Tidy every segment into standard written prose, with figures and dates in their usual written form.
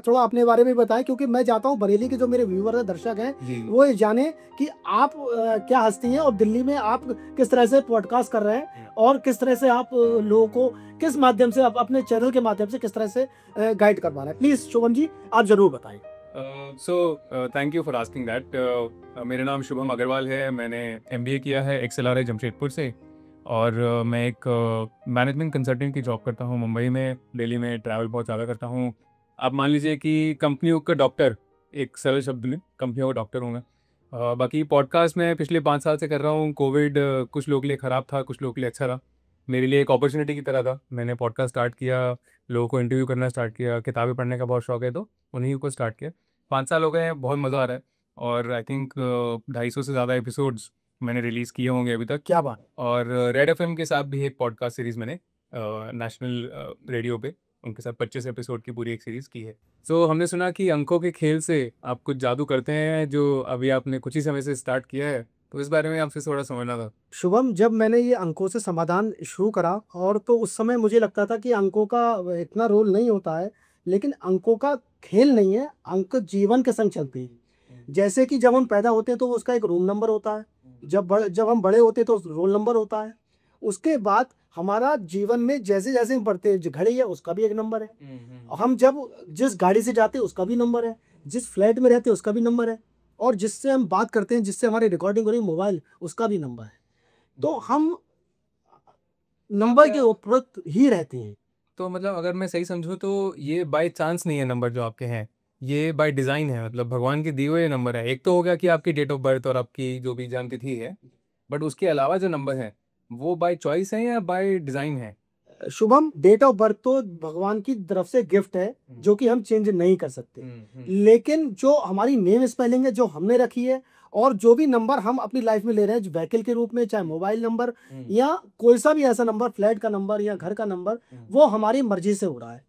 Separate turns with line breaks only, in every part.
थोड़ा अपने बारे में बताएं, क्योंकि मैं चाहता हूँ बरेली के जो मेरे व्यूअर हैं, दर्शक हैं, वो ये जाने कि आप क्या हस्ती हैं और दिल्ली में आप किस तरह से पॉडकास्ट कर रहे हैं और किस तरह से आप लोगों को किस माध्यम से आप अपने चैनल के माध्यम से किस तरह से गाइड करवा रहे हैं। प्लीज शुभम जी आप जरूर बताएं।
Thank you for asking that. मेरा नाम शुभम अग्रवाल है। मैंने MBA किया है XLRI जमशेदपुर से, और मैं एक मैनेजमेंट कंसल्टेंट की जॉब करता हूँ मुंबई में। दिल्ली में ट्रैवल बहुत ज़्यादा करता हूँ। आप मान लीजिए कि कंपनियों का डॉक्टर, एक सरल शब्द में कंपनियों का डॉक्टर हूँ मैं। बाकी पॉडकास्ट मैं पिछले 5 साल से कर रहा हूँ। कोविड कुछ लोगों के लिए ख़राब था, कुछ लोगों के लिए अच्छा था। मेरे लिए एक अपॉर्चुनिटी की तरह था। मैंने पॉडकास्ट स्टार्ट किया, लोगों को इंटरव्यू करना स्टार्ट किया। किताबें पढ़ने का बहुत शौक है तो उन्हीं को स्टार्ट किया। 5 साल हो गए हैं, बहुत मज़ा आ रहा है। और आई थिंक 250 से ज़्यादा एपिसोड्स मैंने रिलीज़ किए होंगे अभी तक।
क्या बात।
और रेड FM के साथ भी एक पॉडकास्ट सीरीज़ मैंने नेशनल रेडियो पे उनके साथ 25 एपिसोड की पूरी एक सीरीज़ की है। सो हमने सुना कि अंकों के खेल से आप कुछ जादू करते हैं, जो अभी आपने कुछ ही समय से स्टार्ट किया है, तो इस बारे में आपसे थोड़ा समझना था।
शुभम, जब मैंने ये अंकों से समाधान शुरू करा और तो उस समय मुझे लगता था कि अंकों का इतना रोल नहीं होता है, लेकिन अंकों का खेल नहीं है, अंक जीवन के संग चलते हैं। जैसे कि जब हम पैदा होते हैं तो उसका एक रूम नंबर होता है, जब हम बड़े होते हैं तो रोल नंबर होता है, उसके बाद हमारा जीवन में जैसे जैसे हम बढ़ते हैं, जो घड़ी है उसका भी एक नंबर है, हम जब जिस गाड़ी से जाते हैं उसका भी नंबर है, जिस फ्लैट में रहते हैं उसका भी नंबर है, और जिससे हम बात करते हैं, जिससे हमारी रिकॉर्डिंग हो रही है मोबाइल, उसका भी नंबर है। तो हम नंबर के उपरोक्त ही रहते हैं।
तो मतलब अगर मैं सही समझूं तो ये बाय चांस नहीं है नंबर जो आपके हैं, ये बाय डिज़ाइन है। मतलब भगवान के दिए हुए नंबर है। एक तो हो गया कि आपकी डेट ऑफ बर्थ और आपकी जो भी जन्म तिथि है, बट उसके अलावा जो नंबर है वो बाय चॉइस है या बाय डिज़ाइन है?
शुभम, डेट ऑफ बर्थ तो भगवान की तरफ से गिफ्ट है जो कि हम चेंज नहीं कर सकते, लेकिन जो हमारी नेम स्पेलिंग है जो हमने रखी है, और जो भी नंबर हम अपनी लाइफ में ले रहे हैं व्हीकल के रूप में, चाहे मोबाइल नंबर या कोई सा भी ऐसा नंबर, फ्लैट का नंबर या घर का नंबर, वो हमारी मर्जी से हो रहा है।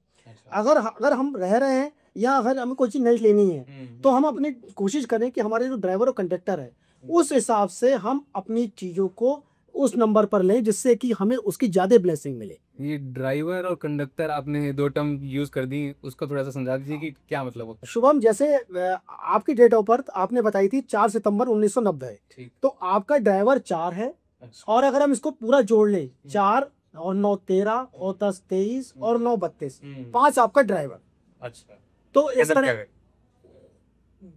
अगर अगर हम रह रहे हैं या अगर हमें कोई चीज़ नहीं लेनी है तो हम अपनी कोशिश करें कि हमारे जो ड्राइवर और कंडक्टर है उस हिसाब से हम अपनी चीज़ों को उस नंबर पर लें, जिससे कि हमें उसकी ज़्यादा ब्लेसिंग मिले।
ये ड्राइवर और कंडक्टर आपने 2 टर्म यूज़ कर दी, उसको थोड़ा सा समझा दीजिए कि क्या मतलब होता है।
शुभम, जैसे आपकी डेट ऑफ बर्थ आपने बताई थी 4 सितंबर 1990,
ठीक।
तो आपका ड्राइवर 4 है।
अच्छा।
और अगर हम इसको पूरा जोड़ लें, 4 और 9 13 और 10 23 और 9 32, 5 आपका ड्राइवर।
अच्छा,
तो इस तरह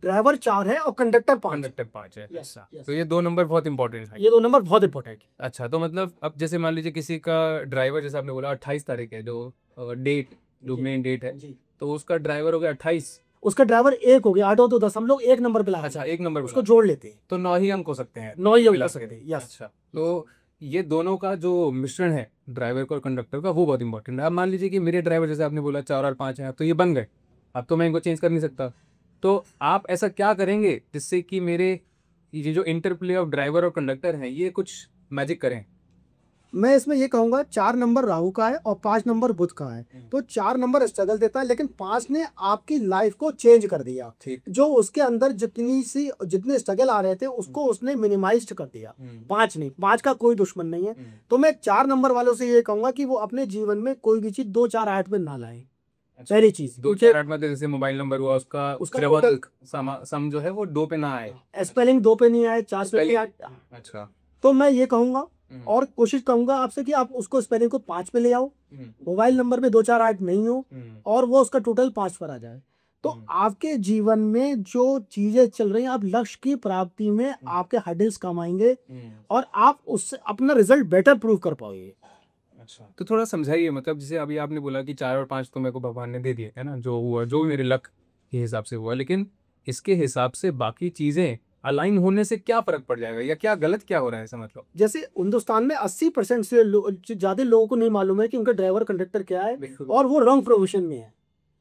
ड्राइवर 4 है और कंडक्टर 5।
कंडक्टर 5 है।
Yes,
अच्छा,
yes.
तो ये 2 नंबर बहुत इंपॉर्टेंट है।
ये 2 नंबर बहुत इंपॉर्टेंट है।
अच्छा, तो मतलब अब जैसे मान लीजिए किसी का ड्राइवर, जैसे आपने बोला 28 तारीख है, जो डेट, जो मेन डेट है,
जी।
तो उसका ड्राइवर हो गया 28।
उसका ड्राइवर 1 हो गया, 8 और 2 10, हम लोग एक नंबर पे ला,
अच्छा, एक नंबर
उसको जोड़ लेते हैं,
तो 9 ही अंक हो सकते हैं,
9 ही हो
मिला
सकते हैं। यस।
अच्छा, तो ये दोनों का जो मिश्रण है ड्राइवर का और कंडक्टर का, वो बहुत इंपॉर्टेंट है। अब मान लीजिए कि मेरे ड्राइवर, जैसे आपने बोला 4 और 5 हैं, अब तो ये बन गए, अब तो मैं इनको चेंज कर नहीं सकता। तो आप ऐसा क्या करेंगे जिससे कि मेरे ये जो इंटरप्ले ऑफ ड्राइवर और कंडक्टर हैं ये कुछ मैजिक करें?
मैं इसमें ये कहूंगा 4 नंबर राहु का है और 5 नंबर बुध का है। तो 4 नंबर स्ट्रगल देता है, लेकिन 5 ने आपकी लाइफ को चेंज कर दिया। जो उसके अंदर जितने स्ट्रगल आ रहे थे उसको उसने मिनिमाइज कर दिया। 5 नहीं, 5 का कोई दुश्मन नहीं है। तो मैं 4 नंबर वालों से ये कहूंगा कि वो अपने जीवन में कोई भी चीज 2 4 8 में ना लाए। पहली चीज
2 4 8 में, जैसे मोबाइल नंबर हुआ, उसका
टोटल
सम जो है वो 2 पे ना आए,
स्पेलिंग 2 पे नहीं आए, 4 पे नहीं आए।
अच्छा,
तो मैं ये कहूंगा और कोशिश करूंगा आपसे कि आप उसको स्पेलिंग को 5 पे ले आओ, मोबाइल नंबर में 2 4 8 नहीं हो, और वो उसका टोटल 5 पर आ जाए। तो आपके जीवन में जो चीजें चल रही हैं, आप लक्ष्य की प्राप्ति में आपके हर्डल्स कम आएंगे और आप उससे अपना रिजल्ट बेटर प्रूव कर पाओगे।
अच्छा, तो थोड़ा समझाइए। मतलब जैसे अभी आपने बोला कि 4 और 5 तो मेरे को भगवान ने दे दिए है ना, जो हुआ, जो भी मेरे लक के हिसाब से हुआ, लेकिन इसके हिसाब से बाकी चीजें अलाइन होने से क्या फर्क पड़ जाएगा, या क्या गलत क्या हो रहा है, ऐसा मतलब?
जैसे हिंदुस्तान में 80% से ज्यादा लोगों को नहीं मालूम है कि उनका ड्राइवर कंडक्टर क्या है, और वो रॉन्ग प्रोफेशन में है।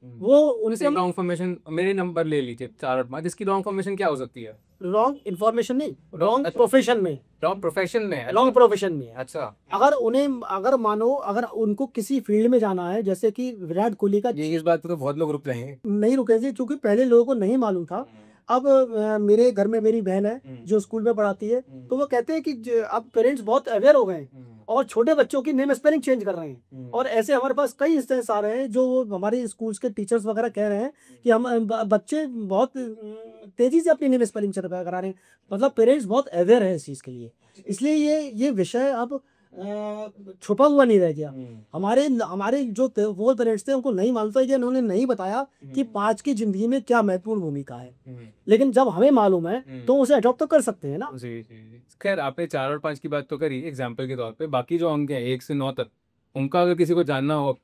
वो उनसे
रॉन्ग इन्फॉर्मेशन, मेरे नंबर ले लीजिए 4 और 5, इसकी रॉन्ग इन्फॉर्मेशन क्या हो सकती है?
रॉन्ग इन्फॉर्मेशन नहीं, रॉन्ग प्रोफेशन में,
रॉन्ग प्रोफेशन में,
रॉन्ग प्रोफेशन में।
अच्छा,
अगर मानो अगर उनको किसी फील्ड में जाना है, जैसे कि विराट कोहली का,
ये इस बात पे तो बहुत लोग रुक रहे हैं।
नहीं रुके थे क्योंकि पहले लोगों को नहीं मालूम था। अब मेरे घर में मेरी बहन है जो स्कूल में पढ़ाती है, तो वो कहते हैं कि अब पेरेंट्स बहुत अवेयर हो गए और छोटे बच्चों की नेम स्पेलिंग चेंज कर रहे हैं। और ऐसे हमारे पास कई इंस्टेंस आ रहे हैं जो हमारे स्कूल्स के टीचर्स वगैरह कह रहे हैं कि हम बच्चे बहुत तेजी से अपनी नेम स्पेलिंग करा रहे हैं। मतलब पेरेंट्स बहुत अवेयर है इस चीज़ के लिए, इसलिए ये विषय अब छुपा हुआ नहीं रह गया। हमारे हमारे जो वो पेरेंट्स थे उनको नहीं मालूम था, कि उन्होंने नहीं बताया कि 5 की जिंदगी में क्या महत्वपूर्ण भूमिका है। लेकिन जब हमें मालूम है तो उसे अडॉप्ट तो कर सकते हैं ना।
जी जी जी। खैर आपने 4 और 5 की बात तो करी एग्जाम्पल के तौर पे, बाकी जो अंक हैं 1 से 9 तक, उनका अगर किसी को जानना हो,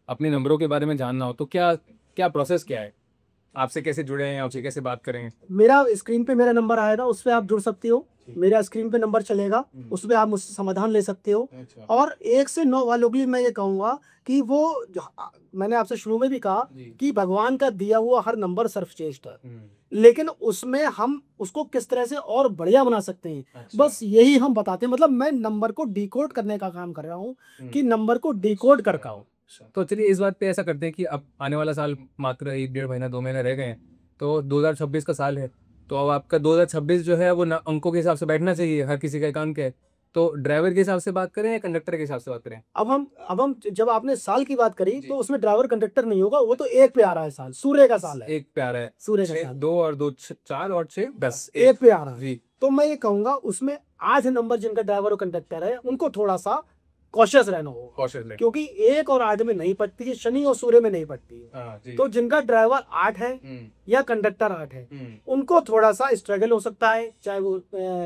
अपने नंबरों के बारे में जानना हो, तो क्या क्या प्रोसेस क्या है? आपसे कैसे जुड़े हैं, आपसे कैसे बात करें?
मेरा स्क्रीन पे मेरा नंबर आएगा, उस पर आप जुड़ सकते हो। मेरा स्क्रीन पे नंबर चलेगा, उस पर आप मुझसे समाधान ले सकते हो।
अच्छा।
और 1 से 9 वालों के लिए मैं ये कहूँगा कि वो मैंने आपसे शुरू में भी कहा कि भगवान का दिया हुआ हर नंबर सर्वश्रेष्ठ है, लेकिन उसमें हम उसको किस तरह से और बढ़िया बना सकते हैं।
अच्छा।
बस यही हम बताते हैं। मतलब मैं नंबर को डिकोड करने का काम कर रहा हूँ कि नंबर को डिकोड कर पाऊं।
तो चलिए इस बात पे ऐसा करते हैं कि अब आने वाला साल मात्र 1 डेढ़ महीना 2 महीने रह गए हैं, तो 2026 का साल है, तो अब आपका 2026 जो है वो अंकों के हिसाब से बैठना चाहिए, हर किसी का एक अंक है। तो ड्राइवर के हिसाब से बात करें या कंडक्टर के हिसाब से बात करें?
अब हम जब आपने साल की बात करी तो उसमें ड्राइवर कंडक्टर नहीं होगा, वो तो 1 पे आ रहा है साल, सूर्य का साल है।
एक प्यार है,
सूर्य का साल
2 और 2 4 और 6 10
1 पे आ रहा है
जी।
तो मैं ये कहूंगा उसमें 8 नंबर जिनका ड्राइवर और कंडक्टर है उनको थोड़ा सा कॉशियस रहना होगा,
कॉशियस ले।
क्योंकि 1 और 8 में नहीं पड़ती है, शनि और सूर्य में नहीं पड़ती है।
हाँ जी।
तो जिनका ड्राइवर 8 है या कंडक्टर 8 है, उनको थोड़ा सा स्ट्रगल हो सकता है, चाहे वो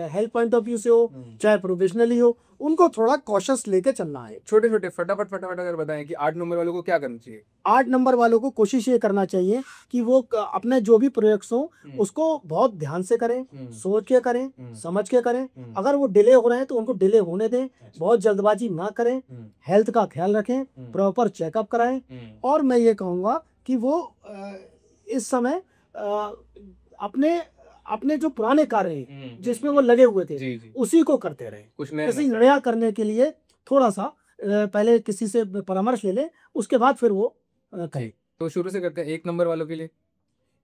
हेल्थ पॉइंट ऑफ व्यू से हो, चाहे प्रोफेशनली हो, उनको थोड़ा कॉशियस लेके चलना है।
छोटे छोटे फटाफट अगर बताएं कि 8 नंबर वालों को क्या करना चाहिए?
8 नंबर वालों को कोशिश ये करना चाहिए कि वो अपने जो भी प्रोजेक्ट्स हो उसको बहुत ध्यान से करें, सोच के करें, समझ के करें। अगर वो डिले हो रहे हैं तो उनको डिले होने दें, बहुत जल्दबाजी ना करें, हेल्थ का ख्याल रखें, प्रॉपर चेकअप कराएं। और मैं ये कहूँगा कि वो इस समय अपने अपने जो पुराने कार्य हैं जिसमें वो लगे हुए थे उसी को करते रहे।
कुछ
किसी नया करने के लिए थोड़ा सा पहले किसी से परामर्श ले ले, उसके बाद फिर वो कहे।
तो शुरू से करते हैं। 1 नंबर वालों के लिए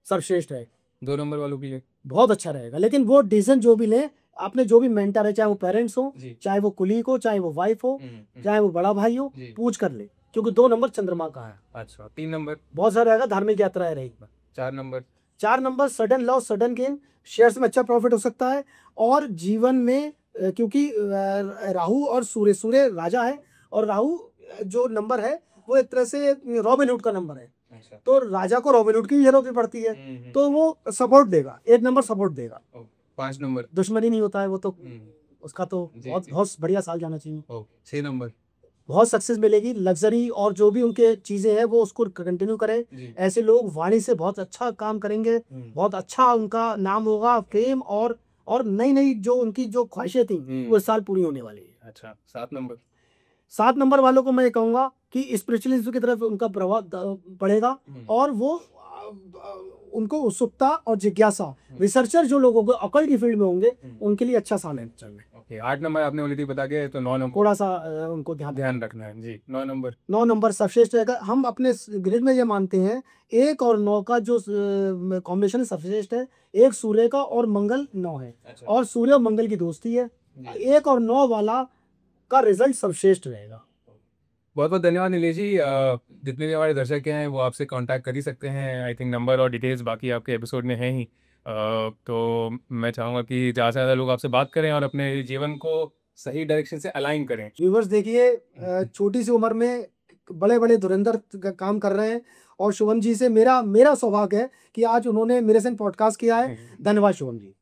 सर्वश्रेष्ठ है।
2 नंबर वालों के लिए
बहुत अच्छा रहेगा, लेकिन वो डिसीजन जो भी ले, आपने जो भी मेंटर है, चाहे वो पेरेंट्स हो, चाहे वो कुलीग हो, चाहे वो वाइफ हो, चाहे वो बड़ा भाई हो, पूछ कर ले, क्योंकि 2 नंबर चंद्रमा का है।
अच्छा। 3 नंबर
बहुत सारा रहेगा, धार्मिक यात्राएं रहेगी।
4 number
sudden loss, sudden gain, shares में अच्छा प्रॉफिट हो सकता है। और जीवन में क्योंकि राहु और सूर्य राजा है, और राहु जो नंबर है वो एक तरह से रॉबिन हुड का नंबर है।
अच्छा।
तो राजा को रॉबिन हुड की जरूरत भी पड़ती है, तो वो सपोर्ट देगा, 1 नंबर सपोर्ट देगा।
5 नंबर
दुश्मनी नहीं होता है वो तो, उसका तो बहुत बढ़िया साल जाना चाहिए।
6 नंबर
बहुत सक्सेस मिलेगी, लग्जरी और जो भी उनके चीजें हैं वो उसको कंटिन्यू करें। ऐसे लोग वाणी से बहुत अच्छा काम करेंगे, बहुत अच्छा उनका नाम होगा, फेम और नई जो उनकी जो ख्वाहिशें थी वो इस साल पूरी होने वाली है।
अच्छा। 7
नंबर वालों को मैं कहूँगा कि स्पिरिचुअलिज्म की तरफ उनका प्रभाव पड़ेगा, और वो उनको उत्सुकता और जिज्ञासा, रिसर्चर जो लोग होंगे अकल्ट की फील्ड में होंगे, उनके लिए अच्छा साल है चलने।
8 नंबर आपने बोली थी बता के, तो 9 नंबर
थोड़ा सा उनको ध्यान
रखना है जी। 9
नंबर सर्वश्रेष्ठ रहेगा। हम अपने ग्रिड में ये मानते हैं 1 और 9 का जो कॉम्बिनेशन सर्वश्रेष्ठ है। 1 सूर्य का और मंगल 9 है। अच्छा। और सूर्य और मंगल की दोस्ती है। 1 और 9 वाला का रिजल्ट सर्वश्रेष्ठ रहेगा।
बहुत बहुत धन्यवाद नीलेश जी। जितने भी हमारे दर्शक हैं वो आपसे कांटेक्ट कर ही सकते हैं। आई थिंक नंबर और डिटेल्स बाकी आपके एपिसोड में हैं ही। तो मैं चाहूँगा कि ज़्यादा से ज़्यादा लोग आपसे बात करें और अपने जीवन को सही डायरेक्शन से अलाइन करें।
व्यूवर्स देखिए, छोटी सी उम्र में बड़े बड़े धुरंधर काम कर रहे हैं, और शुभम जी से मेरा सौभाग्य है कि आज उन्होंने मेरे संग पॉडकास्ट किया है। धन्यवाद शुभम जी।